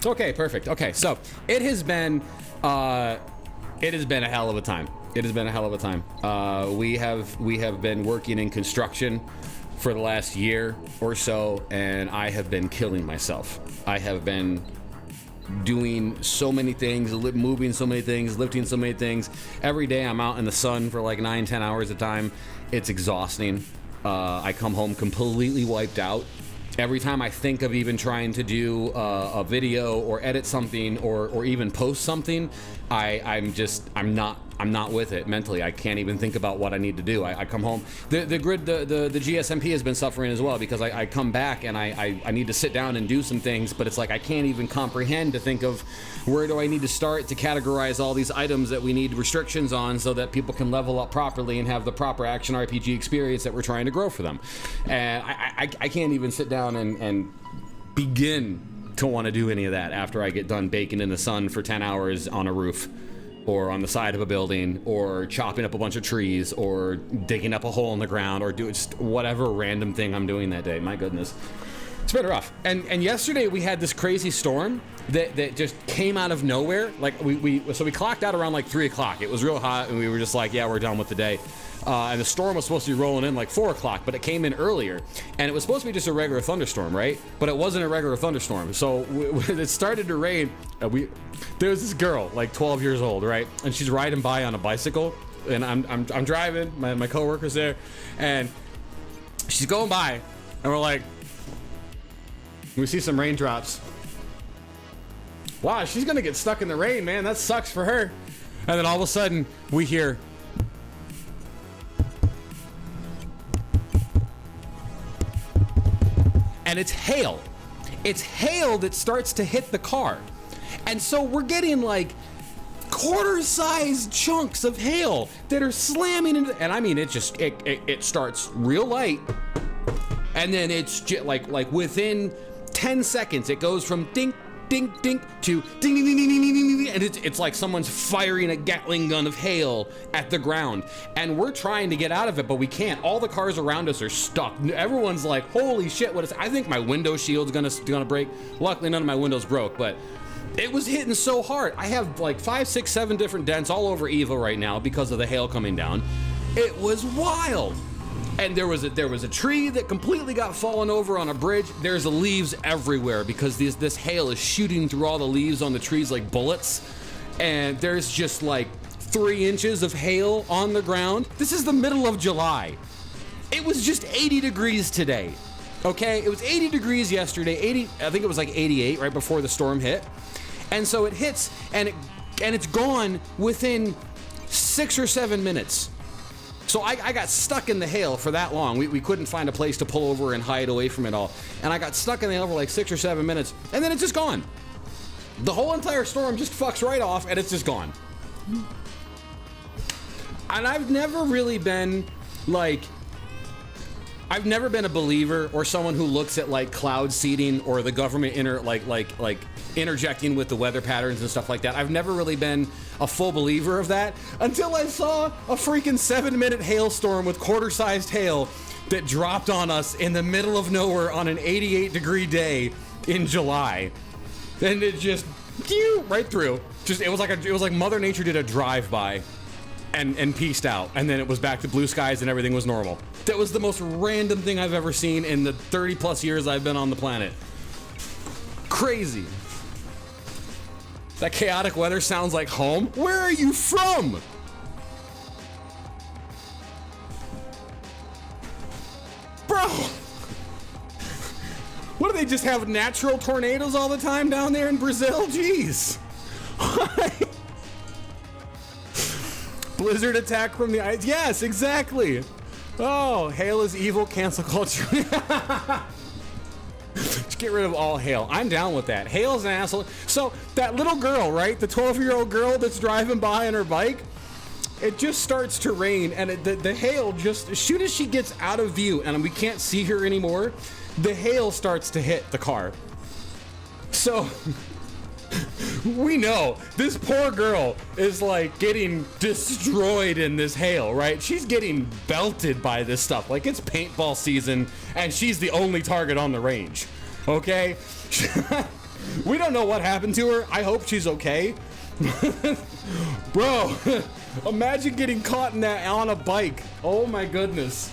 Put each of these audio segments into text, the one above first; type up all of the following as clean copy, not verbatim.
Okay, perfect. Okay, so it has been a hell of a time. It has been a hell of a time. We have been working in construction for the last year or so, and I have been killing myself. I have been doing so many things, moving so many things, lifting so many things. Every day I'm out in the sun for like 9-10 hours a time. It's exhausting. I come home completely wiped out. Every time I think of even trying to do a video or edit something or even post something, I'm not with it mentally. I can't even think about what I need to do. I come home. The GSMP has been suffering as well, because I come back and I need to sit down and do some things, but it's like I can't even comprehend to think of where do I need to start to categorize all these items that we need restrictions on so that people can level up properly and have the proper action RPG experience that we're trying to grow for them. And I can't even sit down and begin to want to do any of that after I get done baking in the sun for 10 hours on a roof, or on the side of a building, or chopping up a bunch of trees, or digging up a hole in the ground, or doing just whatever random thing I'm doing that day. My goodness. It's been rough. And yesterday we had this crazy storm that just came out of nowhere. Like we clocked out around like 3 o'clock. It was real hot, and we were just like, yeah, we're done with the day. And the storm was supposed to be rolling in like 4 o'clock, but it came in earlier. And it was supposed to be just a regular thunderstorm, right? But it wasn't a regular thunderstorm. So when it started to rain, there was this girl, like 12 years old, right? And she's riding by on a bicycle. And I'm driving, my coworker's there. And she's going by, and we're like, we see some raindrops. Wow, she's gonna get stuck in the rain, man. That sucks for her. And then all of a sudden, we hear... and it's hail. It's hail that starts to hit the car. And so we're getting like quarter-sized chunks of hail that are slamming into... and I mean, it starts real light, and then it's just like within 10 seconds, it goes from dink, dink, dink to ding, ding, ding, ding, ding, ding, ding, and it's like someone's firing a Gatling gun of hail at the ground. And we're trying to get out of it, but we can't. All the cars around us are stuck. Everyone's like, holy shit, what is... I think my window shield's gonna break. Luckily, none of my windows broke, but it was hitting so hard. I have like 5, 6, 7 different dents all over Evo right now because of the hail coming down. It was wild. And there was a tree that completely got fallen over on a bridge. There's leaves everywhere because this hail is shooting through all the leaves on the trees like bullets. And there's just like 3 inches of hail on the ground. This is the middle of July. It was just 80 degrees today. Okay, it was 80 degrees yesterday. I think it was like 88 right before the storm hit. And so it hits and it's gone within 6 or 7 minutes. So I got stuck in the hail for that long. We couldn't find a place to pull over and hide away from it all. And I got stuck in the hail for like 6 or 7 minutes, and then it's just gone. The whole entire storm just fucks right off, and it's just gone. And I've never really been like... I've never been a believer or someone who looks at like cloud seeding or the government interjecting with the weather patterns and stuff like that. I've never really been a full believer of that until I saw a freaking 7-minute hailstorm with quarter-sized hail that dropped on us in the middle of nowhere on an 88-degree day in July. And it just right through. Just it was like Mother Nature did a drive-by and pieced out, and then it was back to blue skies and everything was normal. That was the most random thing I've ever seen in the 30+ years I've been on the planet. Crazy. That chaotic weather sounds like home. Where are you from? Bro! What, do they just have natural tornadoes all the time down there in Brazil? Jeez. Blizzard attack from the ice. Yes, exactly. Oh, hail is evil, cancel culture. Just get rid of all hail. I'm down with that. Hail's an asshole. So that little girl, right? The 12-year-old girl that's driving by on her bike, it just starts to rain, and the hail just, as soon as she gets out of view and we can't see her anymore, the hail starts to hit the car. So we know this poor girl is like getting destroyed in this hail, right? She's getting belted by this stuff. Like it's paintball season and she's the only target on the range. Okay? We don't know what happened to her. I hope she's okay. Bro, imagine getting caught in that on a bike. Oh my goodness.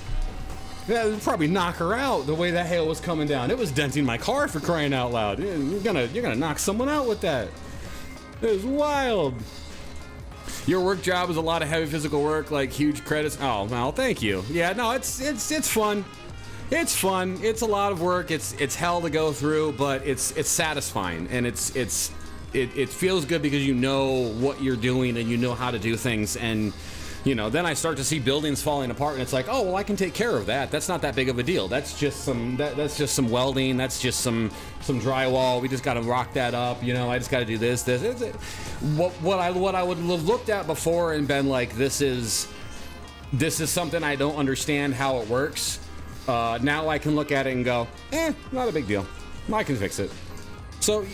Yeah, it would probably knock her out the way that hail was coming down. It was denting my car, for crying out loud. You're gonna knock someone out with that. It was wild. Your work job is a lot of heavy physical work, like huge credits. Oh, well, thank you. Yeah, no, it's fun. It's fun. It's a lot of work. It's hell to go through, but it's satisfying, and it feels good because you know what you're doing and you know how to do things. And then I start to see buildings falling apart, and it's like, oh well, I can take care of that. That's not that big of a deal. That's just some welding. That's just some drywall. We just got to rock that up. I just got to do this. What I would have looked at before and been like, this is something I don't understand how it works. Now I can look at it and go, not a big deal. I can fix it. So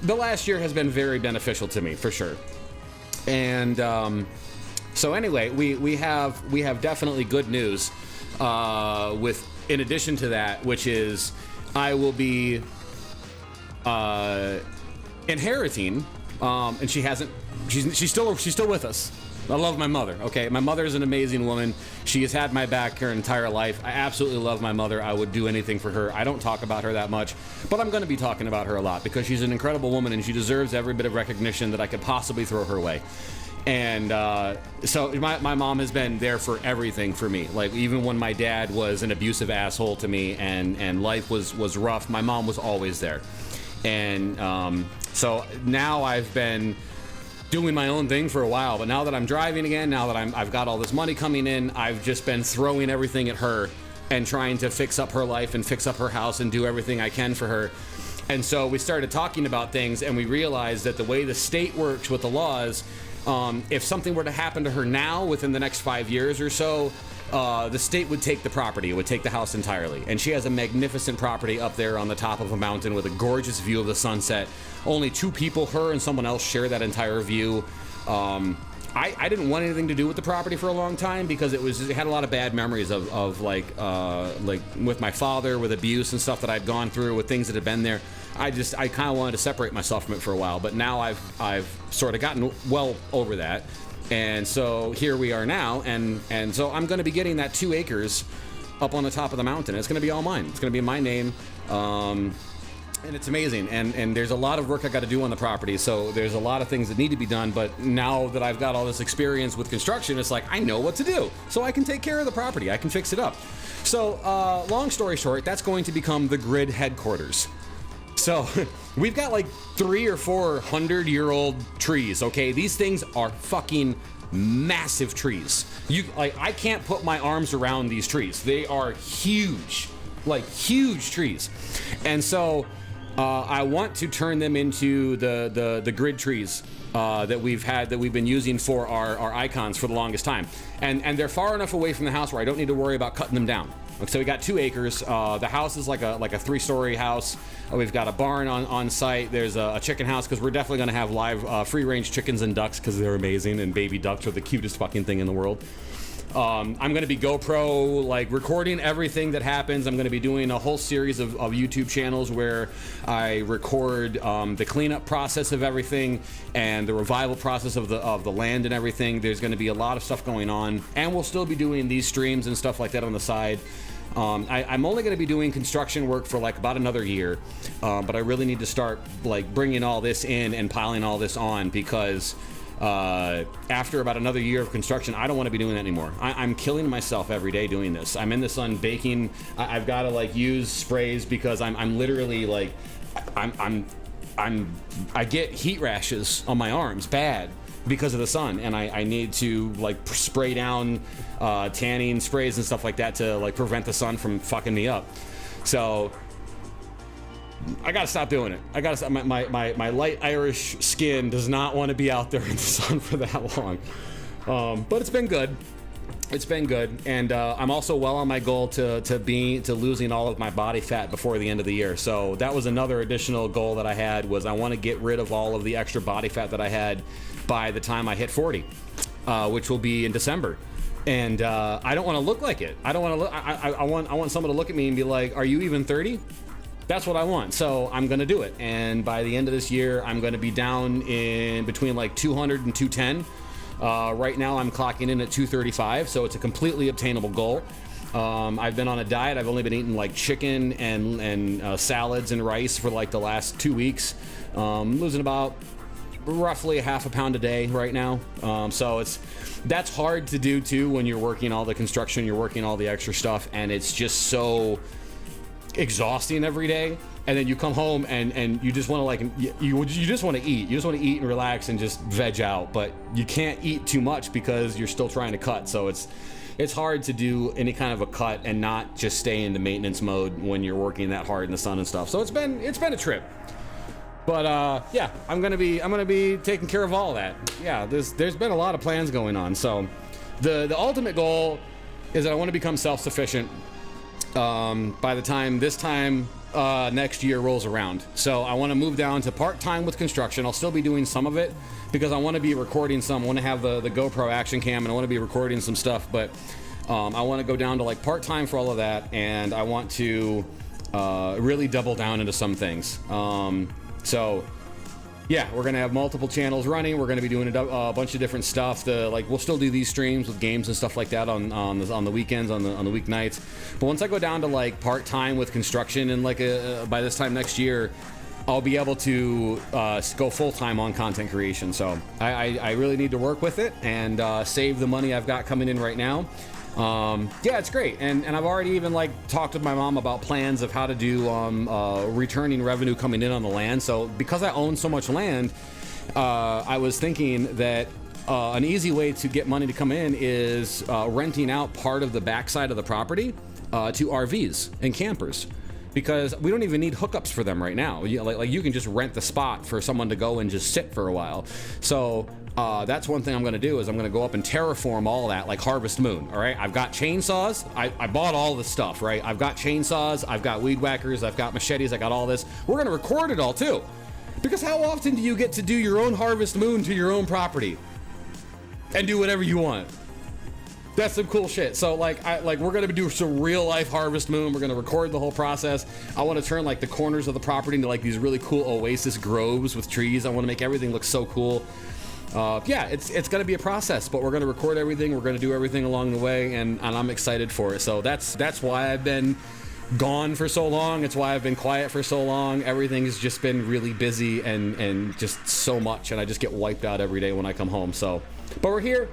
the last year has been very beneficial to me, for sure. And so anyway, we have definitely good news in addition to that, which is I will be inheriting, and she's still with us. I love my mother, okay? My mother is an amazing woman. She has had my back her entire life. I absolutely love my mother. I would do anything for her. I don't talk about her that much, but I'm going to be talking about her a lot because she's an incredible woman and she deserves every bit of recognition that I could possibly throw her way. And so my mom has been there for everything for me. Like, even when my dad was an abusive asshole to me and life was rough, my mom was always there. And so now I've been doing my own thing for a while, but now that I'm driving again, now that I've got all this money coming in, I've just been throwing everything at her and trying to fix up her life and fix up her house and do everything I can for her. And so we started talking about things, and we realized that the way the state works with the laws, if something were to happen to her now within the next 5 years or so, the state would take the property. It would take the house entirely. And she has a magnificent property up there on the top of a mountain with a gorgeous view of the sunset. Only 2 people, her and someone else, share that entire view. I didn't want anything to do with the property for a long time because it had a lot of bad memories of like with my father, with abuse and stuff that I'd gone through, with things that had been there. I kind of wanted to separate myself from it for a while, but now I've sort of gotten well over that. And so here we are now, and so I'm going to be getting that 2 acres up on the top of the mountain. It's going to be all mine. It's going to be in my name, and it's amazing. And there's a lot of work I got to do on the property, so there's a lot of things that need to be done. But now that I've got all this experience with construction, it's like I know what to do, so I can take care of the property. I can fix it up. So long story short, that's going to become the grid headquarters. So we've got like 300 or 400-year-old trees, okay? These things are fucking massive trees. I can't put my arms around these trees. They are huge, like huge trees. And so I want to turn them into the grid trees that we've been using for our icons for the longest time. And they're far enough away from the house where I don't need to worry about cutting them down. So we got 2 acres. The house is like a 3-story house. We've got a barn on site. There's a chicken house because we're definitely going to have live free-range chickens and ducks because they're amazing, and baby ducks are the cutest fucking thing in the world. I'm going to be GoPro, like, recording everything that happens. I'm going to be doing a whole series of YouTube channels where I record the cleanup process of everything and the revival process of the land and everything. There's going to be a lot of stuff going on, and we'll still be doing these streams and stuff like that on the side. I'm only going to be doing construction work for like about another year, but I really need to start like bringing all this in and piling all this on because after about another year of construction, I don't want to be doing that anymore. I'm killing myself every day doing this. I'm in the sun baking. I've got to like use sprays because I'm literally like I get heat rashes on my arms bad because of the sun, and I need to like spray down tanning sprays and stuff like that to like prevent the sun from fucking me up. So I gotta stop doing it. I gotta stop. My light Irish skin does not want to be out there in the sun for that long. But it's been good. It's been good, and I'm also well on my goal to losing all of my body fat before the end of the year. So that was another additional goal that I had, was I want to get rid of all of the extra body fat that I had by the time I hit 40, which will be in December. And I don't want to look like it. I don't want to look. I want someone to look at me and be like, "Are you even 30?" That's what I want. So I'm going to do it. And by the end of this year, I'm going to be down in between like 200 and 210. Right now I'm clocking in at 235, so it's a completely obtainable goal. I've been on a diet. I've only been eating like chicken and salads and rice for like the last 2 weeks. Losing about roughly a half a pound a day right now. So that's hard to do too when you're working all the construction, you're working all the extra stuff, and it's just so exhausting every day. And then you come home and you just want to like you just want to eat. You just want to eat and relax and just veg out, but you can't eat too much because you're still trying to cut. So it's hard to do any kind of a cut and not just stay into maintenance mode when you're working that hard in the sun and stuff. So it's been a trip. But yeah, I'm gonna be taking care of all that. Yeah, there's been a lot of plans going on. So the ultimate goal is that I want to become self-sufficient by the time this time next year rolls around. So I want to move down to part-time with construction. I'll still be doing some of it because I want to be recording some. I want to have the GoPro action cam, and I want to be recording some stuff. But I want to go down to like part-time for all of that, and I want to really double down into some things. So yeah, we're gonna have multiple channels running. We're gonna be doing a bunch of different stuff. We'll still do these streams with games and stuff like that on the weekends, on the weeknights. But once I go down to like part time with construction, and like by this time next year, I'll be able to go full time on content creation. So I really need to work with it and save the money I've got coming in right now. Yeah, it's great. And I've already even like talked with my mom about plans of how to do returning revenue coming in on the land. So because I own so much land, I was thinking that an easy way to get money to come in is renting out part of the backside of the property to RVs and campers. Because we don't even need hookups for them right now. Like you can just rent the spot for someone to go and just sit for a while. So that's one thing I'm gonna do is I'm gonna go up and terraform all that like Harvest Moon. All right, I've got chainsaws. I bought all this stuff, right? I've got chainsaws, I've got weed whackers, I've got machetes, I got all this. We're gonna record it all too. Because how often do you get to do your own Harvest Moon to your own property and do whatever you want? That's some cool shit. So we're gonna do some real life Harvest Moon. We're gonna record the whole process. I want to turn like the corners of the property into like these really cool oasis groves with trees. I want to make everything look so cool. Yeah, it's gonna be a process, but we're gonna record everything. We're gonna do everything along the way, and I'm excited for it. So that's why I've been gone for so long. It's why I've been quiet for so long. Everything has just been really busy and just so much, and I just get wiped out every day when I come home. So, but we're here.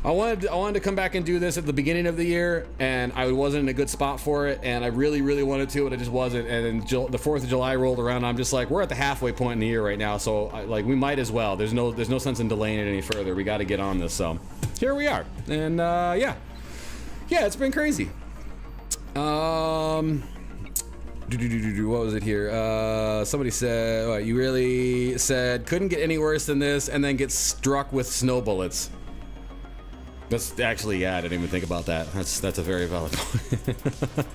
I wanted to come back and do this at the beginning of the year, and I wasn't in a good spot for it, and I really, really wanted to, but I just wasn't. And then the 4th of July rolled around, and I'm just like, we're at the halfway point in the year right now, so we might as well. There's no sense in delaying it any further. We got to get on this. So here we are, and yeah, it's been crazy. What was it here? Somebody said, you really said couldn't get any worse than this, and then get struck with snow bullets. That's actually, yeah, I didn't even think about that. That's a very valid point.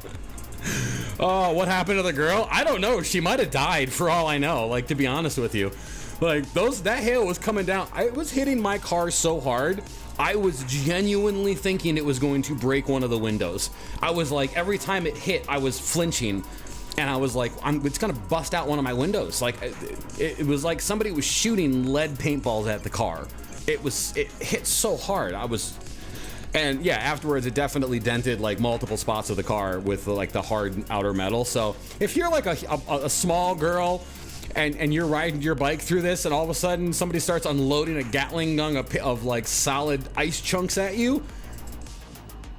Oh, what happened to the girl? I don't know. She might have died for all I know, like, to be honest with you. Like, that hail was coming down. It was hitting my car so hard, I was genuinely thinking it was going to break one of the windows. I was like, every time it hit, I was flinching. And I was like, it's gonna bust out one of my windows. Like, it was like somebody was shooting lead paintballs at the car. It hit so hard. And yeah, afterwards it definitely dented like multiple spots of the car with like the hard outer metal. So if you're like a small girl and you're riding your bike through this, and all of a sudden somebody starts unloading a Gatling gun of like solid ice chunks at you,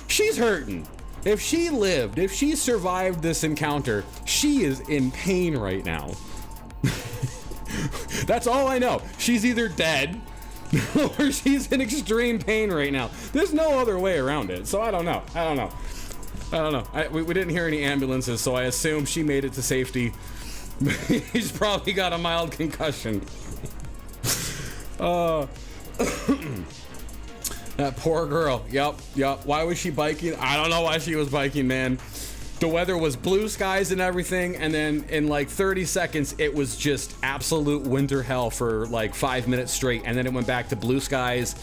she's hurting. If she lived, if she survived this encounter, she is in pain right now. That's all I know. She's either dead or she's in extreme pain right now. There's no other way around it. So I don't know. We didn't hear any ambulances, so I assume she made it to safety. He's probably got a mild concussion. That poor girl. Yep. Why was she biking? I don't know why she was biking, man. The weather was blue skies and everything, and then in like 30 seconds, it was just absolute winter hell for like 5 minutes straight, and then it went back to blue skies.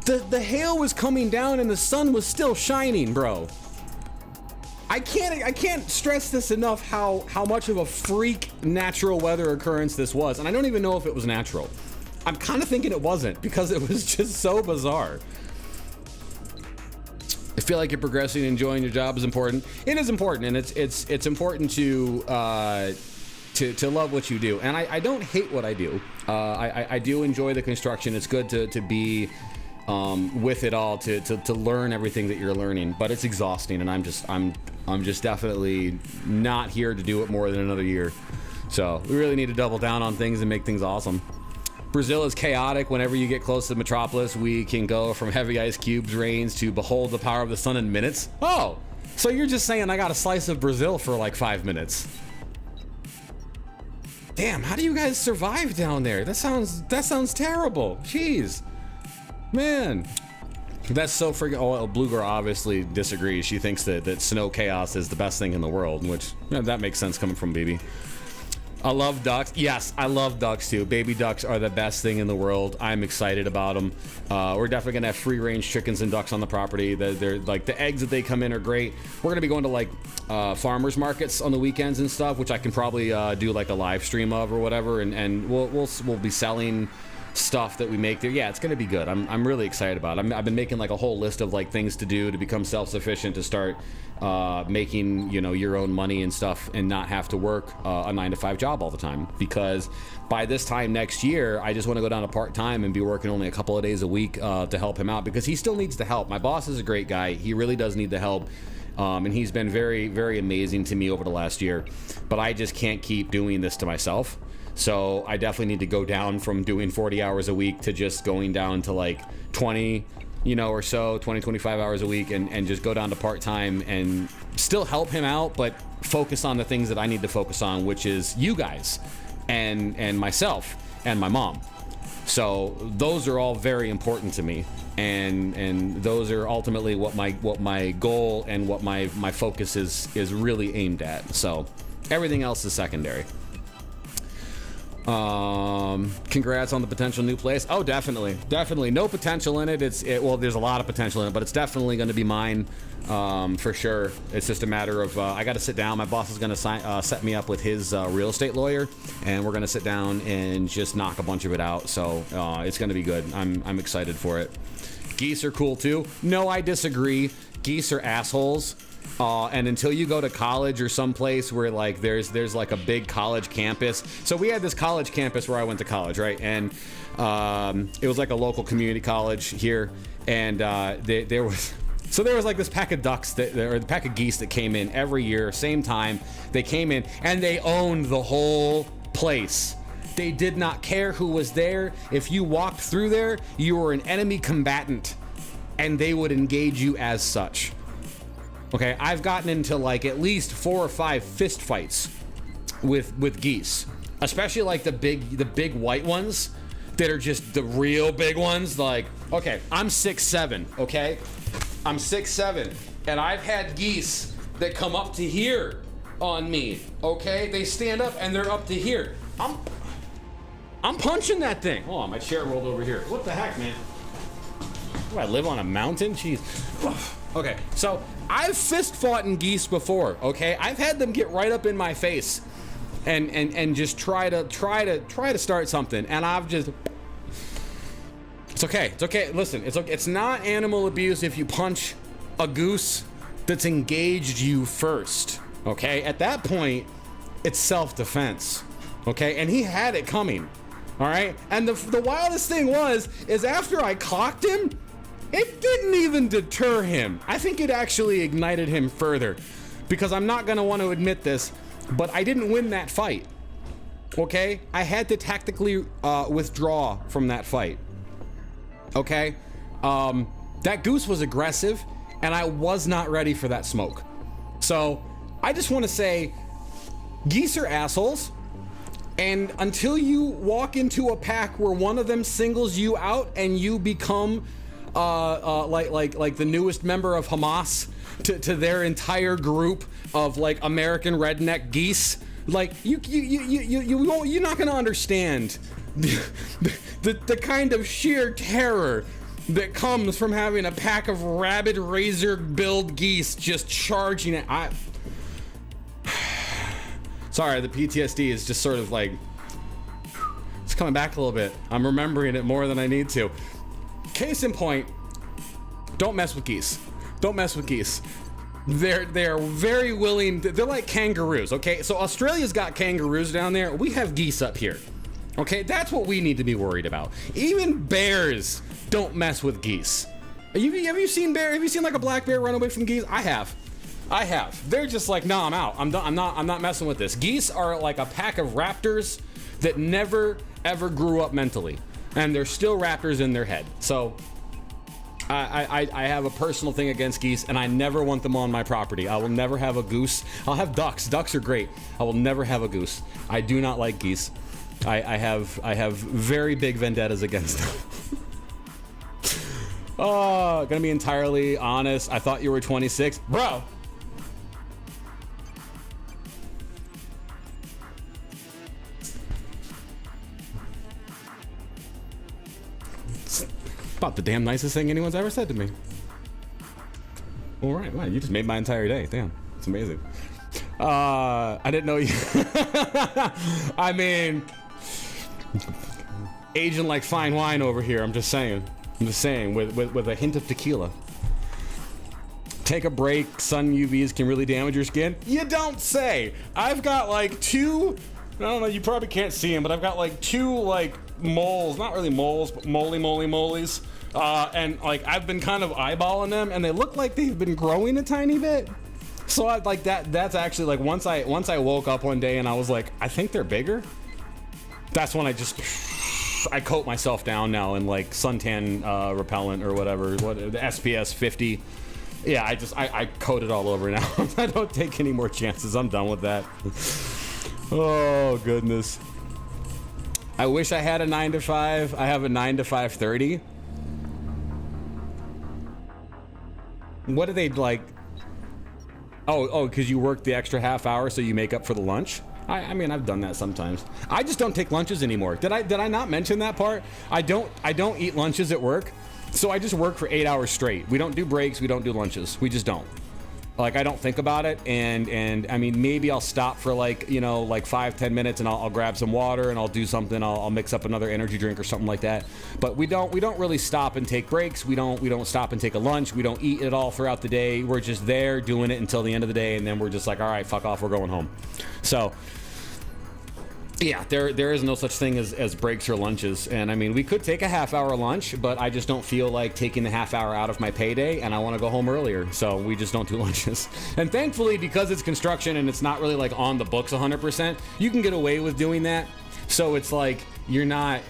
The hail was coming down and the sun was still shining, bro. I can't stress this enough how much of a freak natural weather occurrence this was, and I don't even know if it was natural. I'm kind of thinking it wasn't because it was just so bizarre. I feel like you're progressing and enjoying your job is important. It is important, and it's important to love what you do. And I don't hate what I do. I do enjoy the construction. It's good to be with it all, to learn everything that you're learning. But it's exhausting, and I'm just definitely not here to do it more than another year. So we really need to double down on things and make things awesome. Brazil is chaotic. Whenever you get close to Metropolis, we can go from heavy ice cubes rains to behold the power of the sun in minutes. Oh, so you're just saying I got a slice of Brazil for like 5 minutes. Damn, how do you guys survive down there? That sounds terrible. Jeez. Man. That's so freaking... Oh, Blue Girl obviously disagrees. She thinks that snow chaos is the best thing in the world, which that makes sense coming from BB. I love ducks. Yes, I love ducks too. Baby ducks are the best thing in the world. I'm excited about them. We're definitely gonna have free range chickens and ducks on the property. They're like, the eggs that they come in are great. We're gonna be going to like farmers markets on the weekends and stuff, which I can probably do like a live stream of or whatever, and we'll be selling stuff that we make there. Yeah, it's gonna be good. I'm really excited about it. I've been making like a whole list of like things to do to become self-sufficient, to start making your own money and stuff, and not have to work a 9-to-5 job all the time. Because by this time next year, I just want to go down to part-time and be working only a couple of days a week to help him out, because he still needs the help. My boss is a great guy. He really does need the help. And he's been very, very amazing to me over the last year, but I just can't keep doing this to myself. So I definitely need to go down from doing 40 hours a week to just going down to like 20, or so, 20, 25 hours a week, and just go down to part-time and still help him out, but focus on the things that I need to focus on, which is you guys and myself and my mom. So those are all very important to me, and those are ultimately what my goal and what my focus is really aimed at. So everything else is secondary. Congrats on the potential new place. Oh, definitely no potential in it. Well, there's a lot of potential in it, but it's definitely going to be mine, for sure. It's just a matter of I got to sit down. My boss is going to set me up with his real estate lawyer, and we're going to sit down and just knock a bunch of it out. So it's going to be good. I'm excited for it. Geese are cool too. No, I disagree. Geese are assholes. And until you go to college or someplace where like there's like a big college campus. So we had this college campus where I went to college, right? And it was like a local community college here, and there was like this pack of ducks or the pack of geese that came in every year, same time. They came in and they owned the whole place. They did not care who was there. If you walked through there, you were an enemy combatant, and they would engage you as such. Okay, I've gotten into like at least 4 or 5 fist fights with geese, especially like the big white ones that are just the real big ones. Like, okay, I'm 6'7", okay? I'm 6'7", and I've had geese that come up to here on me, okay? They stand up and they're up to here. I'm punching that thing. Hold on, my chair rolled over here. What the heck, man? Do I live on a mountain? Jeez. Okay, so I've fist fought in geese before, okay? I've had them get right up in my face and just try to start something, and I've just... It's okay. Listen, it's okay. It's not animal abuse if you punch a goose that's engaged you first, okay? At that point, it's self-defense, okay? And he had it coming, all right? And the wildest thing is after I clocked him, it didn't even deter him. I think it actually ignited him further, because I'm not gonna want to admit this, but I didn't win that fight, okay? I had to tactically withdraw from that fight, okay? That goose was aggressive, and I was not ready for that smoke. So I just want to say, geese are assholes, and until you walk into a pack where one of them singles you out and you become like the newest member of Hamas to their entire group of like American redneck geese, like you're not gonna understand the kind of sheer terror that comes from having a pack of rabid razor-billed geese just charging it. Sorry, the PTSD is just sort of like, it's coming back a little bit. I'm remembering it more than I need to. Case in point, don't mess with geese. Don't mess with geese. They're very willing. They're like kangaroos, okay? So Australia's got kangaroos down there. We have geese up here, okay? That's what we need to be worried about. Even bears don't mess with geese. Have you seen bear? Have you seen like a black bear run away from geese? I have. They're just like, no, I'm out. I'm not messing with this. Geese are like a pack of raptors that never ever grew up mentally, and they're still raptors in their head. So I have a personal thing against geese, and I never want them on my property. I will never have a goose. I'll have ducks. Ducks are great. I will never have a goose. I do not like geese. I have very big vendettas against them. Oh, gonna be entirely honest. I thought you were 26, bro. It's about the damn nicest thing anyone's ever said to me. All right, wow, you just made my entire day. Damn, it's amazing. I didn't know you. I mean, aging like fine wine over here. I'm just saying, with a hint of tequila. Take a break. Sun UVs can really damage your skin. You don't say. I've got like two, I don't know, you probably can't see them, but I've got like two like moles, not really moles, but molies. And like I've been kind of eyeballing them, and they look like they've been growing a tiny bit. So I like that's actually like once I woke up one day and I was like, I think they're bigger. That's when I coat myself down now in like suntan repellent or whatever, the SPS 50. Yeah, I coat it all over now. I don't take any more chances. I'm done with that. Oh goodness. I wish I had a 9 to 5. I have a 9 to 5:30. What do they like? Oh, because you work the extra half hour so you make up for the lunch? I mean, I've done that sometimes. I just don't take lunches anymore. Did I not mention that part? I don't eat lunches at work, so I just work for 8 hours straight. We don't do breaks, we don't do lunches. We just don't. Like, I don't think about it, and I mean, maybe I'll stop for like, you know, like 5-10 minutes, and I'll grab some water, and I'll do something. I'll mix up another energy drink or something like that. But we don't really stop and take breaks. We don't stop and take a lunch. We don't eat it all throughout the day. We're just there doing it until the end of the day, and then we're just like, all right, fuck off, we're going home. So yeah, there is no such thing as breaks or lunches. And I mean, we could take a half-hour lunch, but I just don't feel like taking the half hour out of my payday, and I want to go home earlier, so we just don't do lunches. And thankfully, because it's construction and it's not really like on the books 100%, you can get away with doing that. So it's like you're not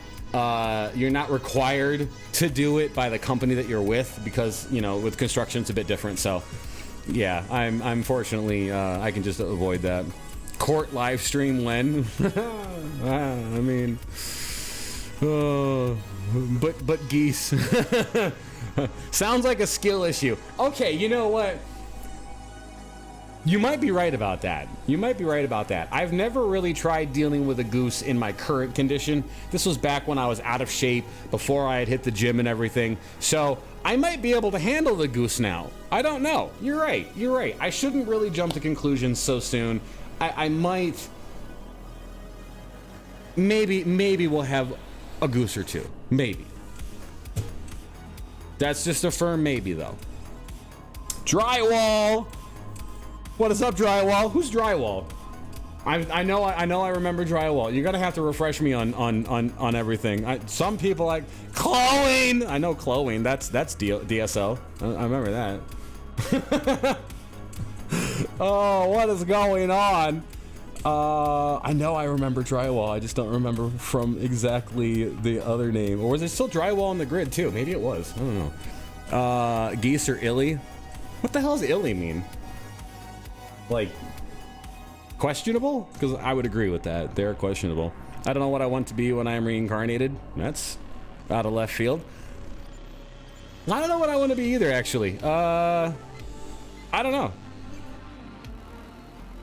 required to do it by the company that you're with, because, you know, with construction it's a bit different. So yeah, I'm fortunately I can just avoid that. Court live stream when? I mean, but geese. Sounds like a skill issue. Okay, you know what? You might be right about that. I've never really tried dealing with a goose in my current condition. This was back when I was out of shape, before I had hit the gym and everything. So I might be able to handle the goose now. I don't know. You're right. I shouldn't really jump to conclusions so soon. I might, maybe we'll have a goose or two. Maybe. That's just a firm maybe, though. Drywall. What is up, Drywall? Who's Drywall? I know I remember Drywall. You're gonna have to refresh me on everything. Some people like Clothing. I know Clothing. That's DSO. I remember that. Oh, what is going on? I know I remember Drywall. I just don't remember from exactly the other name. Or was it still Drywall on the grid too? Maybe it was. I don't know. Geese or illy? What the hell does illy mean? Like, questionable? Because I would agree with that. They're questionable. I don't know what I want to be when I am reincarnated. That's out of left field. I don't know what I want to be either, actually. I don't know.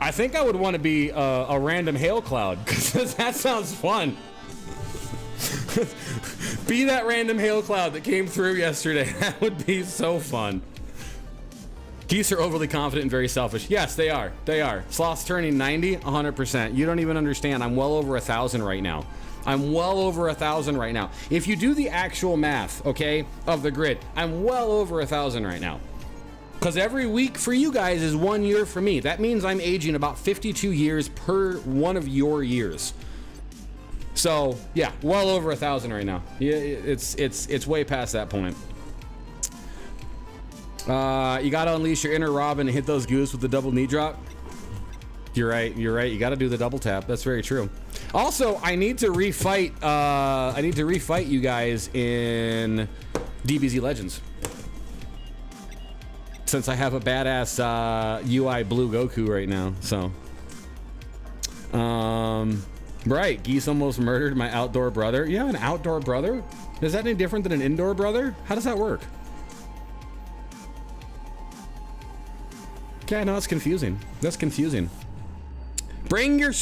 I think I would want to be a random hail cloud, because that sounds fun. Be that random hail cloud that came through yesterday. That would be so fun. Geese are overly confident and very selfish. Yes, they are. They are. Sloth's turning 90, 100%. You don't even understand. I'm well over 1,000 right now. I'm well over 1,000 right now. If you do the actual math, okay, of the grid, I'm well over 1,000 right now. Because every week for you guys is 1 year for me. That means I'm aging about 52 years per one of your years. So yeah, well over 1,000 right now. Yeah, it's way past that point. You gotta unleash your inner Robin and hit those goose with the double knee drop. You're right. You're right. You gotta do the double tap. That's very true. Also, I need to refight. I need to refight you guys in DBZ Legends. Since I have a badass UI blue Goku right now, so. Right, Geese almost murdered my outdoor brother. You have an outdoor brother? Is that any different than an indoor brother? How does that work? Okay, no, that's confusing. That's confusing. Bring your